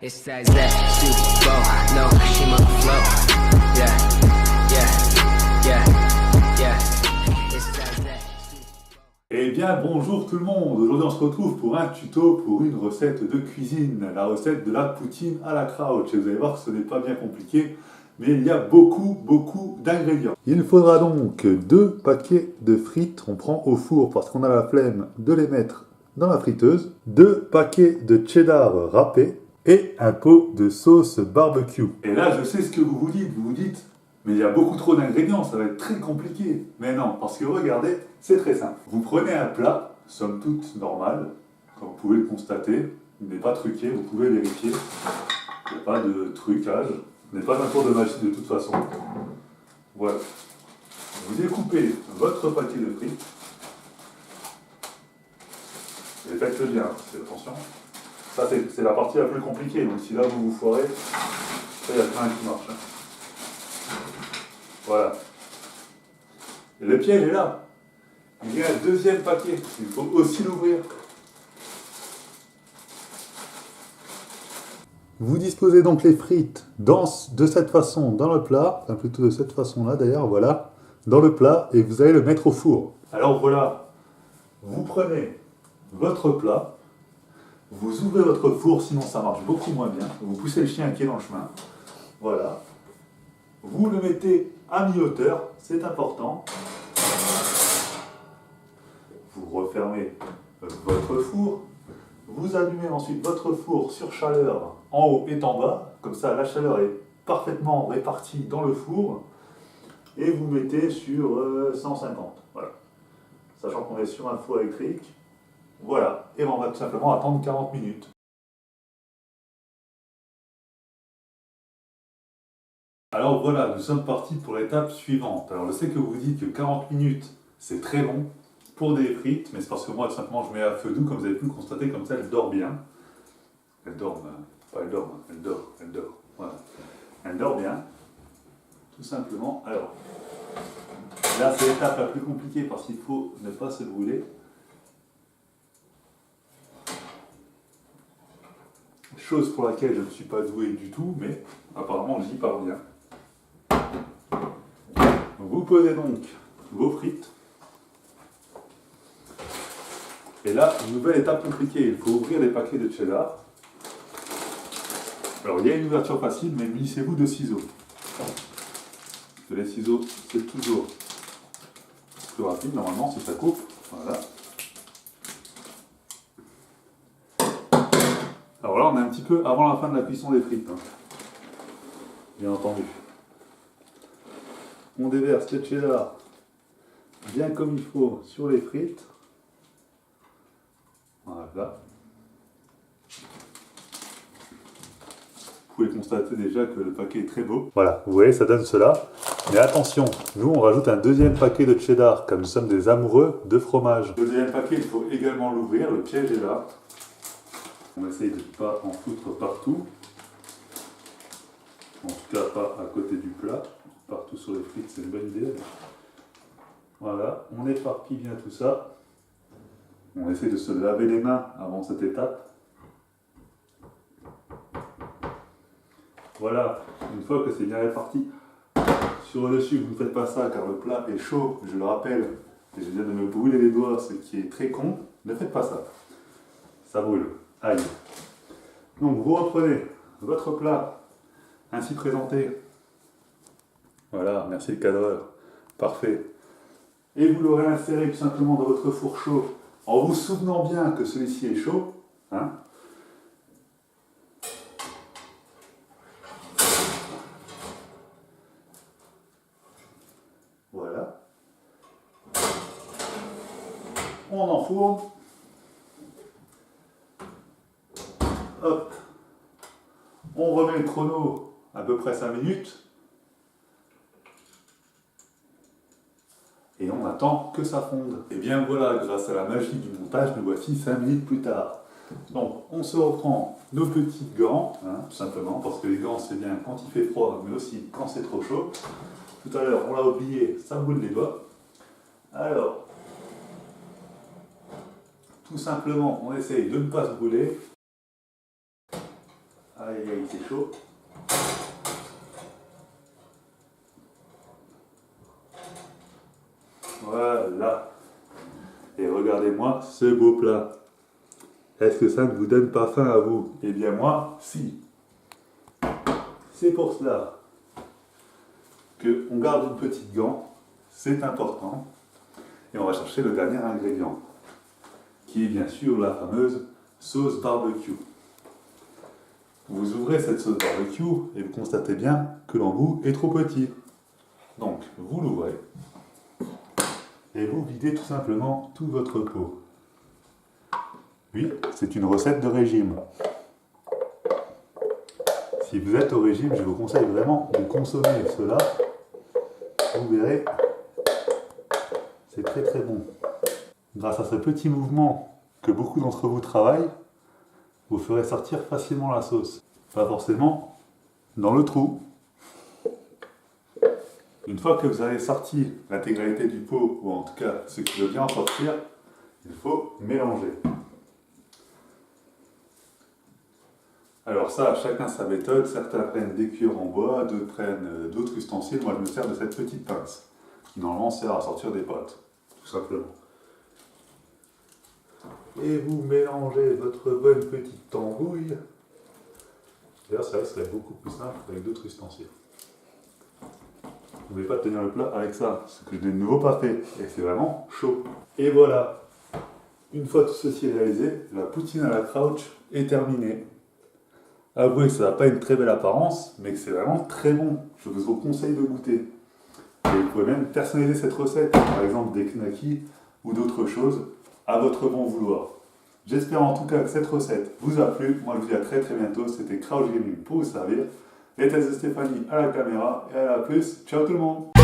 It's that Super Bowl, no, she my flow. Yeah, yeah, yeah, yeah. It's that. Eh bien bonjour tout le monde, aujourd'hui on se retrouve pour un tuto pour une recette de cuisine, la recette de la poutine à la crouch. Et vous allez voir que ce n'est pas bien compliqué, mais il y a beaucoup d'ingrédients. Il faudra donc 2 paquets de frites, on prend au four parce qu'on a la flemme de les mettre dans la friteuse, 2 paquets de cheddar râpé et un pot de sauce barbecue. Et là je sais ce que vous vous dites, mais il y a beaucoup trop d'ingrédients, ça va être très compliqué. Mais non, parce que regardez, c'est très simple. Vous prenez un plat, somme toute normal, comme vous pouvez le constater, il n'est pas truqué, vous pouvez vérifier. Il n'y a pas de trucage, il n'est pas un tour de magie de toute façon. Voilà. Vous découpez votre paquet de frites. Et faites-le bien, attention. Ça, c'est la partie la plus compliquée, donc si là vous vous foirez, ça, il n'y a rien qui marche. Voilà. Et le piège est là. Il y a un deuxième paquet. Il faut aussi l'ouvrir. Vous disposez donc les frites de cette façon dans le plat, enfin plutôt de cette façon-là d'ailleurs, voilà, dans le plat, et vous allez le mettre au four. Alors voilà, vous prenez votre plat, vous ouvrez votre four, sinon ça marche beaucoup moins bien, vous poussez le chien qui est dans le chemin, voilà. Vous le mettez à mi-hauteur, c'est important. Vous refermez votre four. Vous allumez ensuite votre four sur chaleur en haut et en bas. Comme ça, la chaleur est parfaitement répartie dans le four. Et vous mettez sur 150. Voilà. Sachant qu'on est sur un four électrique. Voilà. Et on va tout simplement attendre 40 minutes. Alors voilà, nous sommes partis pour l'étape suivante. Alors je sais que vous dites que 40 minutes, c'est très long pour des frites, mais c'est parce que moi, tout simplement, je mets à feu doux, comme vous avez pu le constater, comme ça, elle dort bien. Elle dort, pas elle dort, elle dort. Voilà. Elle dort bien, tout simplement. Alors, là, c'est l'étape la plus compliquée parce qu'il faut ne pas se brûler. Chose pour laquelle je ne suis pas doué du tout, mais apparemment, j'y parviens. Vous posez donc vos frites. Et là, une nouvelle étape compliquée, il faut ouvrir les paquets de cheddar. Alors, il y a une ouverture facile, mais munissez-vous de ciseaux. Parce que les ciseaux, c'est toujours plus rapide, normalement, si ça coupe. Voilà. Alors là, on est un petit peu avant la fin de la cuisson des frites. Bien entendu. On déverse le cheddar bien comme il faut sur les frites. Voilà. Vous pouvez constater déjà que le paquet est très beau. Voilà, vous voyez, ça donne cela. Mais attention, nous on rajoute un deuxième paquet de cheddar, comme nous sommes des amoureux de fromage. Le deuxième paquet, il faut également l'ouvrir, le piège est là. On essaye de ne pas en foutre partout. En tout cas, pas à côté du plat. Partout sur les frites, c'est une bonne idée. Voilà, on éparpille bien tout ça. On essaie de se laver les mains avant cette étape. Voilà, une fois que c'est bien réparti sur le dessus, vous ne faites pas ça car le plat est chaud, je le rappelle, et je viens de me brûler les doigts, ce qui est très con. Ne faites pas ça, ça brûle. Aïe. Donc vous reprenez votre plat ainsi présenté. Voilà, merci le cadreur, parfait. Et vous l'aurez inséré tout simplement dans votre four chaud, en vous souvenant bien que celui-ci est chaud, hein. Voilà. On enfourne. Hop. On remet le chrono à peu près 5 minutes. Et on attend que ça fonde. Et bien voilà, grâce à la magie du montage, nous voici 5 minutes plus tard. Donc on se reprend nos petits gants, hein, tout simplement, parce que les gants c'est bien quand il fait froid, mais aussi quand c'est trop chaud. Tout à l'heure, on l'a oublié, ça brûle les doigts. Alors, tout simplement, on essaye de ne pas se brûler. Aïe, aïe, c'est chaud. Voilà. Et regardez-moi ce beau plat. Est-ce que ça ne vous donne pas faim à vous? Eh bien moi, si. C'est pour cela qu'on garde une petite gant, c'est important. Et on va chercher le dernier ingrédient, qui est bien sûr la fameuse sauce barbecue. Vous ouvrez cette sauce barbecue et vous constatez bien que l'embout est trop petit. Donc, vous l'ouvrez et vous videz tout simplement tout votre pot. Oui, c'est une recette de régime. Si vous êtes au régime, je vous conseille vraiment de consommer cela. Vous verrez, c'est très très bon. Grâce à ce petit mouvement que beaucoup d'entre vous travaillent, vous ferez sortir facilement la sauce. Pas forcément dans le trou. Une fois que vous avez sorti l'intégralité du pot, ou en tout cas ce qui veut bien en sortir, il faut mélanger. Alors ça, chacun sa méthode. Certains prennent des cuillères en bois, d'autres prennent d'autres ustensiles. Moi je me sers de cette petite pince, qui normalement sert à sortir des pâtes, tout simplement. Et vous mélangez votre bonne petite tambouille. D'ailleurs, ça serait beaucoup plus simple avec d'autres ustensiles. Vous ne pouvez pas tenir le plat avec ça, ce que je n'ai de nouveau pas fait. Et c'est vraiment chaud. Et voilà. Une fois tout ceci réalisé, la poutine à la crouch est terminée. Avouez que ça n'a pas une très belle apparence, mais que c'est vraiment très bon. Je vous conseille de goûter. Et vous pouvez même personnaliser cette recette, par exemple des knackis ou d'autres choses, à votre bon vouloir. J'espère en tout cas que cette recette vous a plu. Moi je vous dis à très très bientôt. C'était Crouch Gaming pour vous servir. Et Stéphanie à la caméra. Et à la plus. Ciao tout le monde.